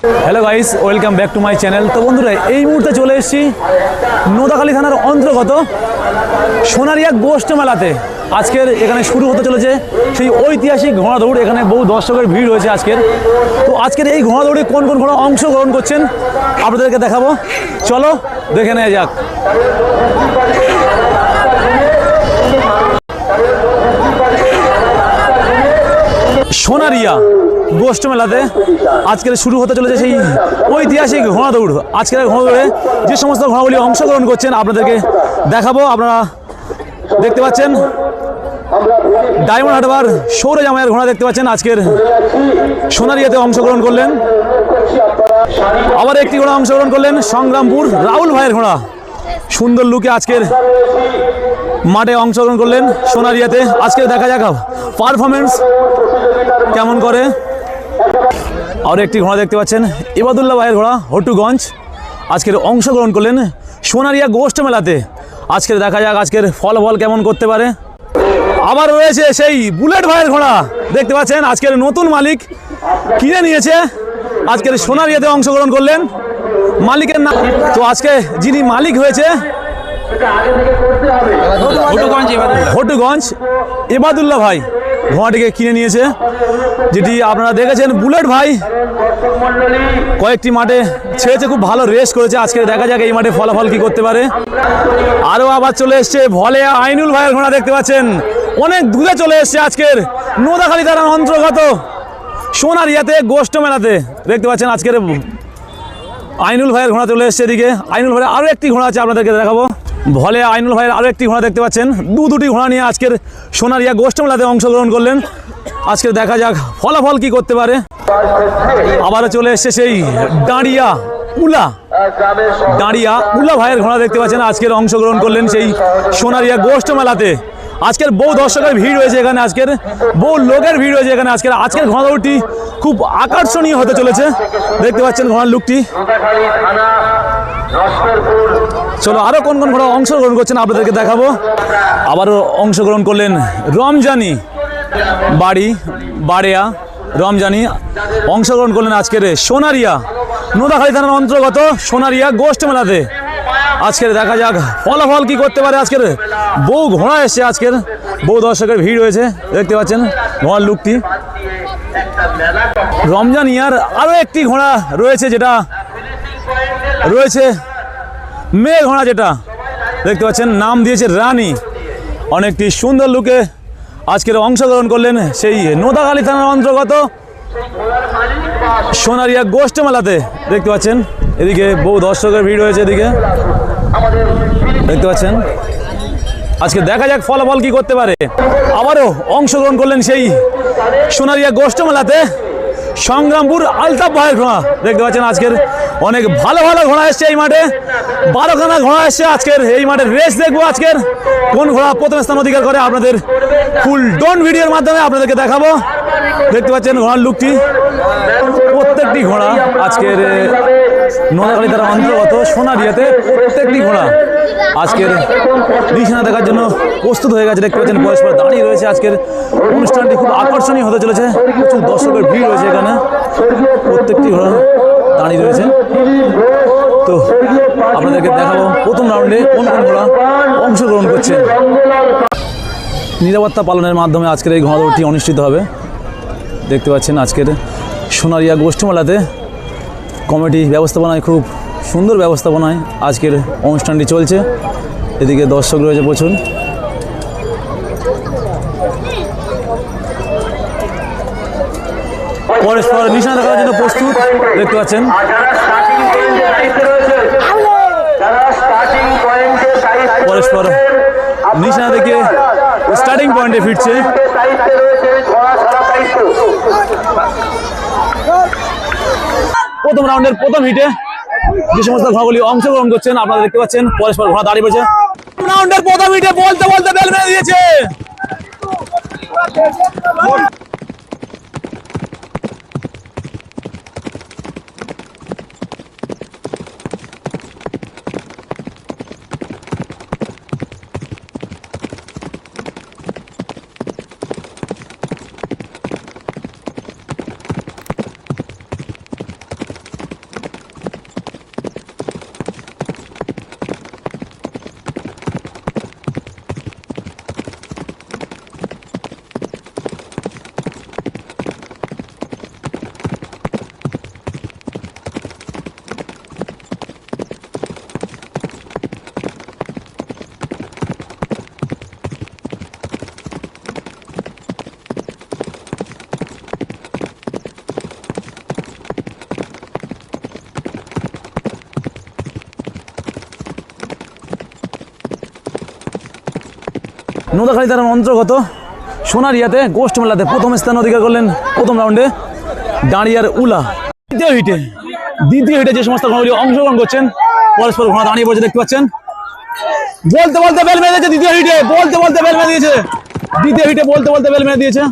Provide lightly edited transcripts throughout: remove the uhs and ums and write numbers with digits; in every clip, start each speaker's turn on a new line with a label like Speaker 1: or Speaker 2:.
Speaker 1: Hello guys, welcome back to my channel. তো বন্ধুরা, এই মুহূর্তে চলে এসেছি নোদাখালী থানার অন্তর্গত সোনারিয়া গোষ্ঠ মেলাতে। আজকের এখানে শুরু হতে চলেছে সেই ঐতিহাসিক ঘোড়া দৌড়। এখানে বহু দর্শকের ভিড় রয়েছে আজকের। তো আজকের এই ঘোড়া দৌড়ে কোন কোন ঘোড়া অংশগ্রহণ করছেন আপনাদেরকে দেখাবো, চলো দেখে নেওয়া যাক। সোনারিয়া গোষ্ঠ মেলাতে আজকের শুরু হতে চলেছে সেই ঐতিহাসিক ঘোড়া দৌড়। আজকের ঘোড়া দৌড়ে যে সমস্ত ঘোড়াগুলি অংশগ্রহণ করছেন আপনাদেরকে দেখাবো। আপনারা দেখতে পাচ্ছেন ডায়মন্ড হারবার সৌর জামাইয়ের ঘোড়া দেখতে পাচ্ছেন আজকের সোনারিয়াতে অংশগ্রহণ করলেন। আবার একটি ঘোড়া অংশগ্রহণ করলেন সংগ্রামপুর রাহুল ভাইয়ের ঘোড়া। সুন্দর লুকে আজকের মাঠে অংশগ্রহণ করলেন সোনারিয়াতে। আজকে দেখা যাক পারফরমেন্স কেমন করে। আর একটি ঘোড়া দেখতে পাচ্ছেন ইবাদুল্লাহ ভাইয়ের ঘোড়া হটুগঞ্জ, আজকের অংশগ্রহণ করলেন সোনারিয়া গোষ্ঠ মেলাতে। আজকের দেখা যাক আজকের ফলাফল কেমন করতে পারে। আবার রয়েছে সেই বুলেট ভাইয়ের ঘোড়া দেখতে পাচ্ছেন, আজকের নতুন মালিক কিনে নিয়েছে, আজকের সোনারিয়াতে অংশগ্রহণ করলেন। মালিকের নাম তো আজকে যিনি মালিক হয়েছে হটুগঞ্জ ইবাদুল্লাহ ভাই ঘোড়াটিকে কিনে নিয়েছে, যেটি আপনারা দেখেছেন বুলেট ভাই কয়েকটি মাঠে ছেড়েছে, খুব ভালো রেস করেছে। আজকে দেখা যাক এই মাঠে ফলাফল কি করতে পারে। আরও আবার চলে এসছে ভলে আইনুল ভাইয়ের ঘোড়া দেখতে পাচ্ছেন, অনেক দূরে চলে এসছে আজকের নোদাখালী থানার অন্তর্গত সোনারিয়াতে গোষ্ঠ মেলাতে। দেখতে পাচ্ছেন আজকের আইনুল ভাইয়ের ঘোড়া চলে এসছে এদিকে। আইনুল ভাইয়ের আরও একটি ঘোড়া আছে, আপনাদেরকে দেখাবো। ভলে আইনুল ভাইয়ের আরও একটি ঘোড়া দেখতে পাচ্ছেন, দুটি ঘোড়া নিয়ে আজকের সোনারিয়া গোষ্ঠ মেলাতে অংশগ্রহণ করলেন। আজকে দেখা যাক ফলাফল কি করতে পারে। আবারও চলে এসছে সেই দাঁড়িয়া উলা ভাইয়ের ঘোড়া দেখতে পাচ্ছেন, আজকের অংশগ্রহণ করলেন সেই সোনারিয়া গোষ্ঠ মেলাতে। আজকের বহু দর্শকের ভিড় রয়েছে এখানে, আজকের বহু লোকের ভিড় রয়েছে এখানে। আজকের ঘোড়া দৌড়টি খুব আকর্ষণীয় হতে চলেছে, দেখতে পাচ্ছেন ঘোড়ার লুকটি। চলো আরো কোন কোন ঘোড়া অংশগ্রহণ করছেন আপনাদেরকে দেখাবো। আবারও অংশগ্রহণ করলেন রমজানি বাড়িয়া রমজানি, অংশগ্রহণ করলেন আজকের সোনারিয়া নোদাখালী থানার অন্তর্গত সোনারিয়া গোষ্ঠ মেলাতে। আজকের দেখা যাক ফলাফল কি করতে পারে। আজকের বহু ঘোড়া এসছে, আজকের বহু দর্শকের ভিড় রয়েছে, দেখতে পাচ্ছেন ঘোড়ার লুকটি। রমজানিয়ার আরও একটি ঘোড়া রয়েছে, যেটা রয়েছে মেয়ে ঘোড়া, যেটা দেখতে পাচ্ছেন নাম দিয়েছে রানী। অনেকটি সুন্দর লুকে আজকের অংশগ্রহণ করলেন সেই নোদাখালী থানার অন্তর্গত সোনারিয়া গোষ্ঠ মেলাতে। দেখতে পাচ্ছেন এদিকে বহু দর্শকের ভিড় রয়েছে, এদিকে দেখতে পাচ্ছেন। আজকে দেখা যাক ফলাফল কি করতে পারে। আবারও অংশগ্রহণ করলেন সেই সোনারিয়া গোষ্ঠ মেলাতে সংগ্রামপুর আলতাফ ভাইয়ের ঘোড়া। দেখতে পাচ্ছেন আজকের অনেক ভালো ভালো ঘোড়া এসছে এই মাঠে, 12খানা ঘোড়া এসছে আজকের এই মাঠে। রেস দেখবো আজকের কোন ঘোড়া প্রথম স্থান অধিকার করে, আপনাদের ফুল ডন ভিডিওর মাধ্যমে আপনাদেরকে দেখাবো। দেখতে পাচ্ছেন ঘোড়ার লুকটি। প্রত্যেকটি ঘোড়া আজকের নোদাখালী থানার অন্তর্গত সোনারিয়াতে প্রত্যেকটি ঘোড়া আজকের নিশানা দেখার জন্য প্রস্তুত হয়ে গেছে। দেখতে পাচ্ছেন পরস্পর দাঁড়িয়ে রয়েছে। আজকের অনুষ্ঠানটি খুব আকর্ষণীয় হতে চলেছে, প্রচুর দর্শকের ভিড় রয়েছে এখানে, প্রত্যেকটি ঘোড়া দাঁড়িয়ে রয়েছে। তো আপনাদেরকে দেখাবো প্রথম রাউন্ডে কোন কোন ঘোড়া অংশগ্রহণ করছে। নিরাপত্তা পালনের মাধ্যমে আজকের এই ঘোড়া দৌড়টি অনুষ্ঠিত হবে। দেখতে পাচ্ছেন আজকের সোনারিয়া গোষ্ঠ মেলাতে কমিটি ব্যবস্থাপনায় খুব সুন্দর ব্যবস্থাপনায় আজকের অনুষ্ঠানটি চলছে। এদিকে দর্শক রয়েছে প্রচুর। পরস্পর নিশানা দেখার জন্য প্রস্তুত, দেখতে পাচ্ছেন। পরস্পর নিশানা দেখে স্টার্টিং পয়েন্টে ফিরছে। প্রথম রাউন্ডের প্রথম হিটে যে সমস্ত ঘোড়াগুলি অংশগ্রহণ করছেন আপনারা দেখতে পাচ্ছেন, পরস্পর ঘোড়া দাঁড়িয়ে পড়েছে। রাউন্ডের প্রথম হিটে বলতে বলতে বেল মেরে দিয়েছে। নোদাখালী থানার অন্তর্গত সোনারিয়াতে গোষ্ঠ মেলাতে প্রথম স্থান অধিকার করলেন প্রথম রাউন্ডে দাঁড়িয়ার উলা। দ্বিতীয় হিটে যে সমস্ত ঘোড়াগুলি অংশগ্রহণ করছেন পরস্পর ঘোড়া দাঁড়িয়ে পড়ছে দেখতে পাচ্ছেন। বলতে বলতে বেল মেরে দিয়েছে দ্বিতীয় হিটে, বলতে বলতে বেল মেরে দিয়েছে দ্বিতীয় হিটে, বলতে বলতে বেল মেরে দিয়েছে।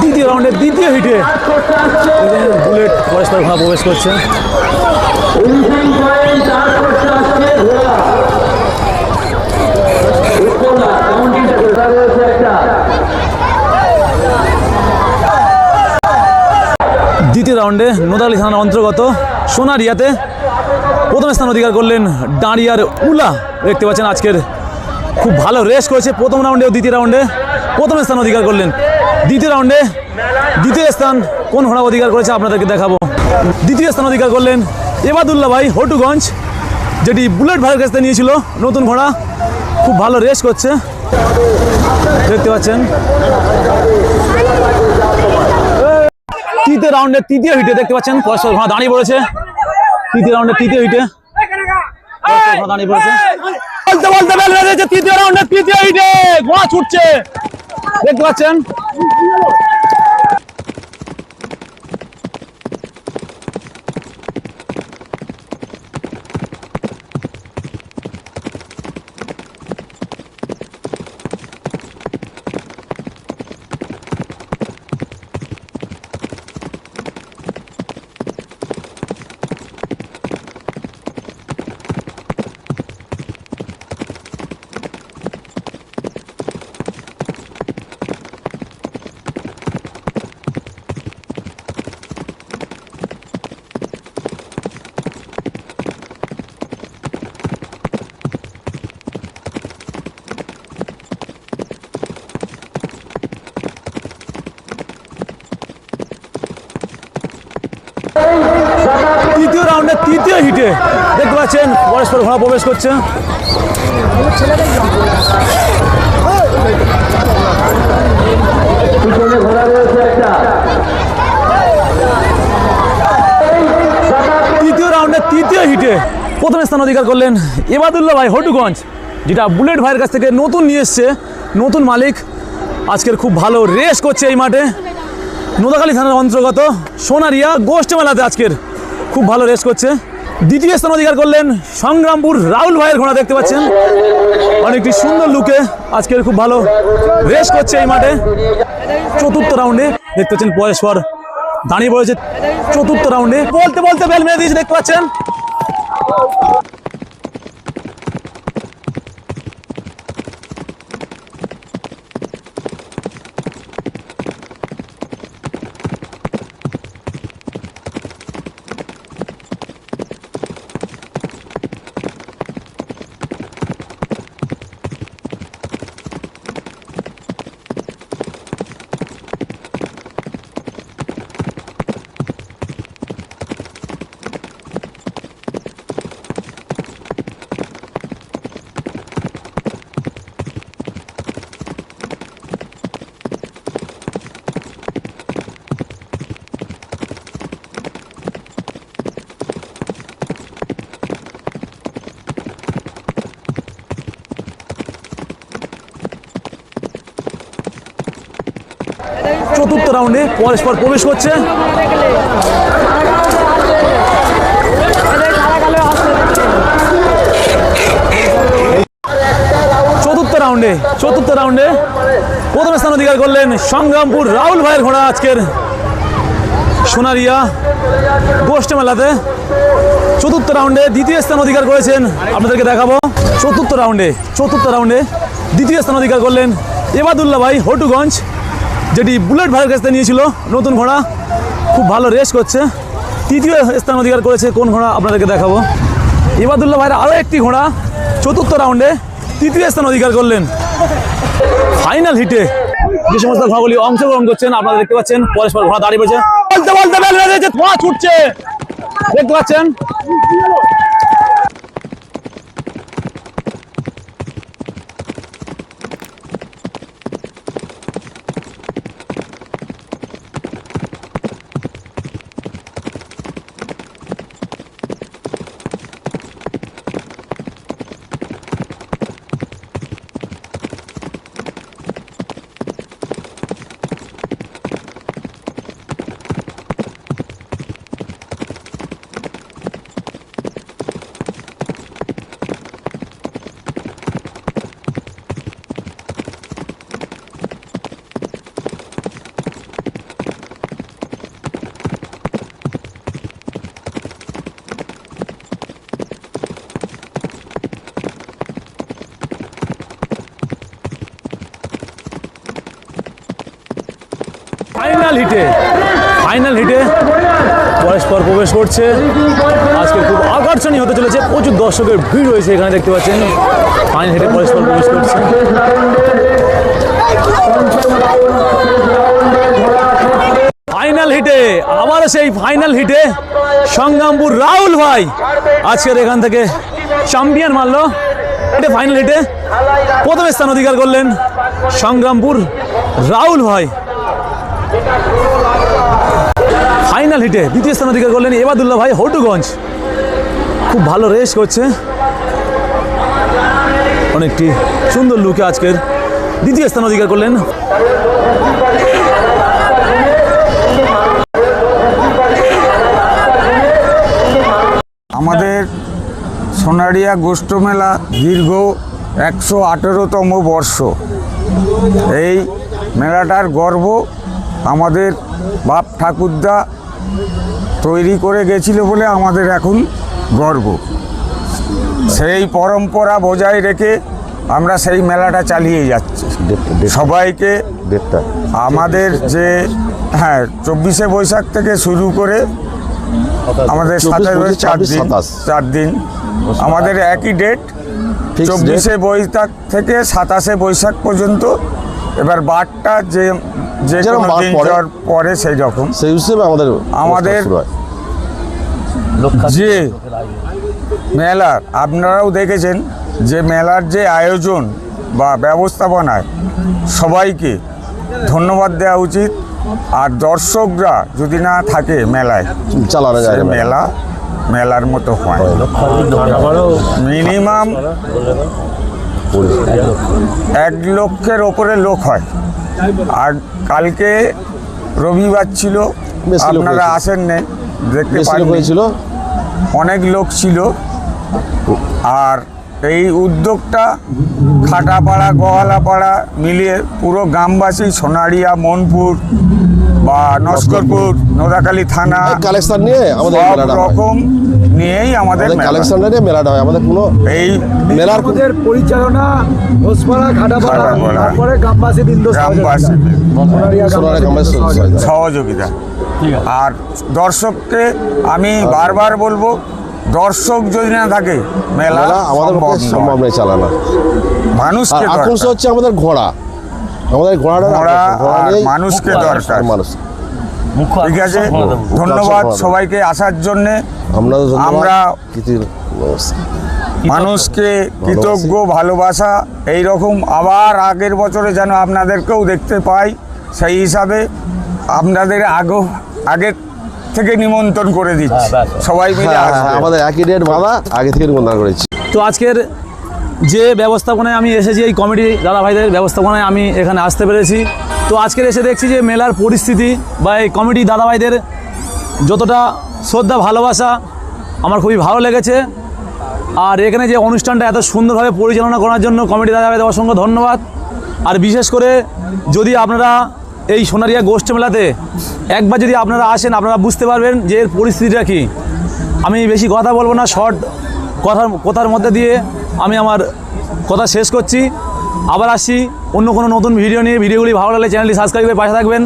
Speaker 1: দ্বিতীয় রাউন্ডের দ্বিতীয় হিটে বুলেট পরস্পর ঘোড়া প্রবেশ করছে। দ্বিতীয় রাউন্ডে নোদাখালী থানার অন্তর্গত সোনারিয়াতে প্রথম স্থান অধিকার করলেন দাঁড়িয়ার উলা। দেখতে পাচ্ছেন আজকের খুব ভালো রেস করেছে প্রথম রাউন্ডে ও দ্বিতীয় রাউন্ডে প্রথম স্থান অধিকার করলেন। দ্বিতীয় রাউন্ডে দ্বিতীয় স্থান কোন ঘোড়া অধিকার করেছে আপনাদেরকে দেখাবো। দ্বিতীয় স্থান অধিকার করলেন এবাদুল্লাহ ভাই হটুগঞ্জ, যেটি বুলেট ভাইয়ের কাছ থেকে নিয়েছিল নতুন ঘোড়া। খুব ভালো রেস করছে দেখতে পাচ্ছেন। তৃতীয় রাউন্ডের তৃতীয় হিটে দেখতে পাচ্ছেন পরস্পর ঘোড়া দাঁড়িয়ে পড়েছে। তৃতীয় রাউন্ডের তৃতীয় হিটে ঘোড়া দাঁড়িয়ে পড়েছে। বলতে বলতে বেল মেরে দিয়েছে তৃতীয় রাউন্ডের তৃতীয় হিটে, ঘোড়া ছুটছে দেখতে পাচ্ছেন। তৃতীয় রাউন্ডের তৃতীয় হিটে দেখতে পাচ্ছেন পরস্পর ঘোড়া প্রবেশ করছে। তৃতীয় রাউন্ডের তৃতীয় হিটে প্রথম স্থান অধিকার করলেন এবাদুল্লাহ ভাই হটুগঞ্জ, যেটা বুলেট ভাইয়ের কাছ থেকে নতুন নিয়ে এসছে, নতুন মালিক। আজকের খুব ভালো রেস করছে এই মাঠে নোদাখালী থানার অন্তর্গত সোনারিয়া গোষ্ঠ মেলাতে আজকের খুব ভালো রেস করছে। দ্বিতীয় স্থান অধিকার করলেন সংগ্রামপুর রাহুল ভাইয়ের ঘোড়া দেখতে পাচ্ছেন, অনেকটি সুন্দর লুকে আজকের খুব ভালো রেস করছে এই মাঠে। চতুর্থ রাউন্ডে দেখতে পাচ্ছেন পরস্পর দাঁড়িয়ে পড়েছে। চতুর্থ রাউন্ডে বলতে বলতে বেল মেরে দিয়েছে দেখতে পাচ্ছেন। চতুর্থ রাউন্ডে পরস্পর প্রবেশ করছে। চতুর্থ রাউন্ডে প্রথম স্থান অধিকার করলেন সংগ্রামপুর রাহুল ভাইয়ের ঘোড়া আজকের সোনারিয়া গোষ্ঠ মেলাতে চতুর্থ রাউন্ডে দ্বিতীয় স্থান অধিকার করেছেন। আপনাদেরকে দেখাবো চতুর্থ রাউন্ডে দ্বিতীয় স্থান অধিকার করলেন এবাদুল্লাহ ভাই হটুগঞ্জ, যেটি বুলেট ভাইয়ের কাছ থেকে নিয়েছিল। নতুন ঘোড়া, খুব ভালো রেস করছে। তৃতীয় স্থান অধিকার করেছে কোন ঘোড়া আপনাদেরকে দেখাবো। এবাদুল্লাহ ভাইয়ের আরও একটি ঘোড়া চতুর্থ রাউন্ডে তৃতীয় স্থান অধিকার করলেন। ফাইনাল হিটে যে সমস্ত ঘোড়াগুলি অংশগ্রহণ করছেন আপনারা দেখতে পাচ্ছেন, পরস্পর ঘোড়া দাঁড়িয়ে পড়েছে, বলতে ধোঁয়া ছুটছে, দেখতে পাচ্ছেন। ফাইনাল হিটে পরস্পর প্রবেশ করছে। আজকে খুব আকর্ষণীয় হতে চলেছে, প্রচুর দর্শকের ভিড় রয়েছে এখানে দেখতে পাচ্ছেন। ফাইনাল হিটে পরস্পর প্রবেশ করছে। ফাইনাল হিটে আবারও সেই ফাইনাল হিটে সংগ্রামপুর রাহুল ভাই আজকের এখান থেকে চ্যাম্পিয়ন মারলো। ফাইনাল হিটে প্রথম স্থান অধিকার করলেন সংগ্রামপুর রাহুল ভাই। ফাইনাল হিটে দ্বিতীয় স্থান অধিকার করলেন এবাদুল্লাহ ভাই হটুগঞ্জ, খুব ভালো রেস করছে। অনেকটি সুন্দর লুকে আজকের দ্বিতীয় স্থান অধিকার করলেন।
Speaker 2: আমাদের সোনারিয়া গোষ্ঠ মেলা দীর্ঘ 118তম বর্ষ। এই মেলাটার গর্ব আমাদের বাপ ঠাকুরদা তৈরি করে গেছিল বলে আমাদের এখন গর্ব। সেই পরম্পরা বজায় রেখে আমরা সেই মেলাটা চালিয়ে যাচ্ছি। সবাইকে আমাদের যে 24শে বৈশাখ থেকে শুরু করে আমাদের 4 দিন আমাদের একই ডেট, 24শে বৈশাখ থেকে 27শে বৈশাখ পর্যন্ত। এবার বারটা যে কোনো দিন পরে সেই রকম
Speaker 3: সেই হিসেবে আমাদের
Speaker 2: যে মেলার আপনারাও দেখেছেন যে মেলার যে আয়োজন বা ব্যবস্থাপনায় সবাইকে ধন্যবাদ দেওয়া উচিত। আর দর্শকরা যদি না থাকে মেলায়,
Speaker 3: চালানো যায়
Speaker 2: মেলার মতো হয়। মিনিমাম 1 লক্ষের ওপরে লোক হয়। আর কালকে রবিবার ছিল, আপনারা আসেন না, দেখতে পাচ্ছিল অনেক লোক ছিল। আর এই উদ্যোগটা খাটাপাড়া গোয়ালাপাড়া মিলিয়ে পুরো গ্রামবাসী, সোনারিয়া, মনপুর বা নস্করপুর, নোদাখালী থানা
Speaker 3: কালেকশন নিয়ে আমাদের
Speaker 2: রকম নিয়েই আমাদের
Speaker 3: কালেকশন নিয়ে মেলাটা হয়। আমাদের কোনো এই মেলার
Speaker 4: পরিচালনা ঘোষপাড়া খাটাপাড়া, তারপরে গ্রামবাসী
Speaker 2: সহযোগিতা। আর দর্শককে আমি বারবার বলবো, দর্শক যদি না থাকে মেলা
Speaker 3: আমাদের সম্ভব নেই চালানো।
Speaker 2: মানুষকে
Speaker 3: আকর্ষণ হচ্ছে আমাদের ঘোড়া, আমাদের ঘোড়াটা
Speaker 2: মানুষকে দরকার। ঠিক আছে, ধন্যবাদ সবাইকে আসার জন্যে। আমরা মানুষকে কৃতজ্ঞ, ভালোবাসা এই রকম আবার আগের বছরে যেন আপনাদেরকেও দেখতে পাই, সেই হিসাবে আপনাদের আগের থেকে নিমন্ত্রণ করে দিচ্ছি। সবাই মিলে
Speaker 3: আমাদের একই ডেট বাঁধা, আগে থেকে নিমন্ত্রণ করেছি।
Speaker 1: তো আজকের যে ব্যবস্থাপনায় আমি এসেছি, এই কমিটি দাদা ভাইদের ব্যবস্থাপনায় আমি এখানে আসতে পেরেছি। তো আজকের এসে দেখছি যে মেলার পরিস্থিতি বা এই কমিটি দাদা ভাইদের যতটা শ্রদ্ধা ভালোবাসা আমার খুবই ভালো লেগেছে। আর এখানে যে অনুষ্ঠানটা এত সুন্দরভাবে পরিচালনা করার জন্য কমিটি দাদা ভাইদের অসংখ্য ধন্যবাদ। আর বিশেষ করে যদি আপনারা এই সোনারিয়া গোষ্ঠ মেলাতে একবার যদি আপনারা আসেন আপনারা বুঝতে পারবেন যে এর পরিস্থিতিটা কী। আমি বেশি কথা বলবো না, শর্ট কথার মধ্যে দিয়ে আমি আমার কথা শেষ করছি। আবার আসছি অন্য কোনো নতুন ভিডিও নিয়ে। ভিডিওগুলি ভালো লাগলে চ্যানেলটি সাবস্ক্রাইব করে পাশে থাকবেন।